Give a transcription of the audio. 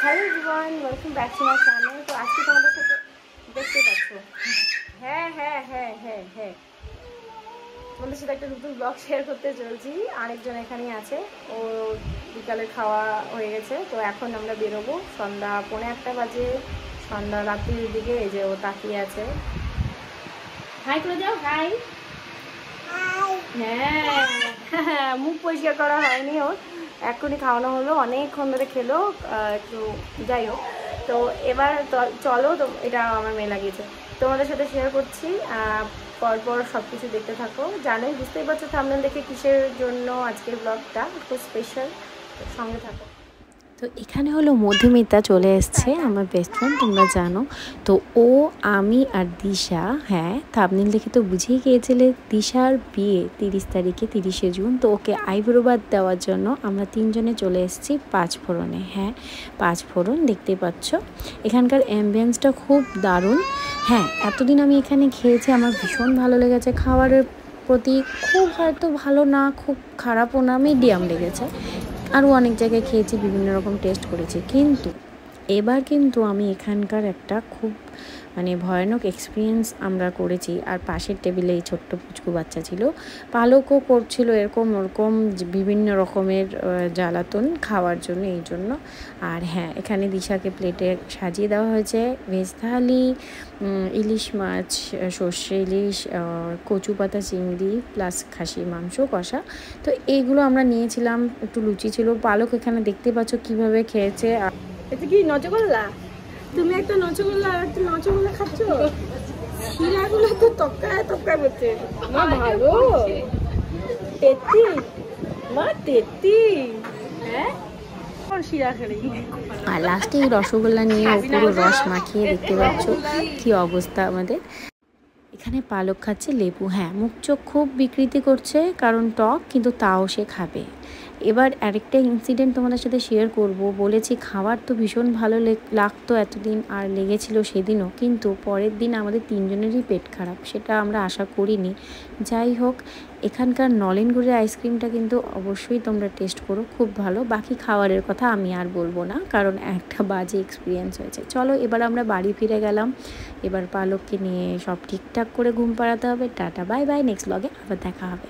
Hello everyone, welcome back to my channel. তো আজকে তোমাদের সাথে দেখতে পাচ্ছ, হ্যাঁ হ্যাঁ হ্যাঁ হ্যাঁ হ্যাঁ তোমাদের সাথে একটা নতুন ব্লগ শেয়ার করতে চলছি। আরেকজন এখানেই আছে, ও বিকালের খাওয়া হয়ে গেছে। তো এখন আমরা বেরোবো, সন্ধ্যা 1:45 বাজে, সন্ধ্যা রাত্রির দিকে। এই যে ও তাকিয়ে আছে, হাই করে যাও, হাই। হ্যাঁ, মুখ পরিষ্কার করা হয়নি ওর, এখনই খাওয়ানো হলো, অনেকক্ষণ ধরে খেলো একটু। যাই হোক, তো এবার চলো, তো এটা আমার মেয়ে লাগিয়েছে, তোমাদের সাথে শেয়ার করছি। পরপর সব কিছু দেখতে থাকো। জানোই, বুঝতেই পারছো থাম্বনেল দেখে কিসের জন্য আজকের ব্লগটা খুব স্পেশাল। সঙ্গে থাকো। তো এখানে হলো মধুমিতা চলে এসছে, আমার বেস্ট ফ্রেন্ড, তোমরা জানো। তো ও, আমি আর দিশা, হ্যাঁ থাম্বনেল দেখে তো বুঝেই গিয়েছিলে দিশার বিয়ে 30 তারিখে, 30শে জুন। তো ওকে আইব্রো বাদ দেওয়ার জন্য আমরা তিনজনে চলে এসেছি পাঁচফোড়নে। হ্যাঁ, পাঁচফোড়ন দেখতেই পাচ্ছ। এখানকার অ্যাম্বিয়েন্সটা খুব দারুণ। হ্যাঁ, এতদিন আমি এখানে খেয়েছি, আমার ভীষণ ভালো লেগেছে। খাবারের প্রতি খুব হয়তো ভালো না, খুব খারাপও না, মিডিয়াম লেগেছে। আরও অনেক জায়গায় খেয়েছি, বিভিন্ন রকম টেস্ট করেছি, কিন্তু এবার কিন্তু আমি এখানকার একটা খুব ভয়ানক এক্সপিরিয়েন্স আমরা করেছি। আর পাশের টেবিলে এই ছোট্ট পুচকু বাচ্চা ছিল, পালকও করছিল এরকম ওরকম বিভিন্ন রকমের জ্বালাতন খাওয়ার জন্য, এই জন্য। আর হ্যাঁ, এখানে দিশাকে প্লেটে সাজিয়ে দেওয়া হয়েছে ভেজ থালি, ইলিশ মাছ, সর্ষে ইলিশ, কচু পাতা চিংড়ি, প্লাস খাসির মাংস কষা। তো এইগুলো আমরা নিয়েছিলাম, একটু লুচি ছিল। পালক এখানে দেখতে পাচ্ছ কীভাবে খেয়েছে। এটা কি নচগোল্লা? তুমি একটা নচগোল্লা আর একটা নচগোল্লা খাচ্ছ? শিরাগুলো তো তক্কায় তক্কায় করছে। মা ভালো, তেত্তি, মা তেত্তি, হ্যাঁ শিরা খেলে। আর লাস্টে এই রসগোল্লা নিয়ে পুরো রস মাখিয়ে, দেখতে পাচ্ছ কি অবস্থা আমাদের। এখানে পালক খাচ্ছে লেবু। হ্যাঁ, মুখ চোখ খুব বিকৃতি করছে কারণ টক, কিন্তু তাও সে খাবে। এবার আরেকটা ইনসিডেন্ট তোমাদের সাথে শেয়ার করব। বলেছি খাবার তো ভীষণ ভালো লাগতো এতদিন, আর লেগেছিল সেদিনও, কিন্তু পরের দিন আমাদের তিনজনেরই পেট খারাপ, সেটা আমরা আশা করিনি। যাই হোক, এখানকার নলেনগুড়ের আইসক্রিমটা কিন্তু অবশ্যই তোমরা টেস্ট করো, খুব ভালো। বাকি খাবারের কথা আমি আর বলবো না, কারণ একটা বাজে এক্সপিরিয়েন্স হয়েছে। চলো এবার আমরা বাড়ি ফিরে গেলাম। এবার পালককে নিয়ে সব ঠিকঠাক করে ঘুম পাড়াতে হবে। টাটা, বাই বাই, নেক্সট ব্লগে আবার দেখা হবে।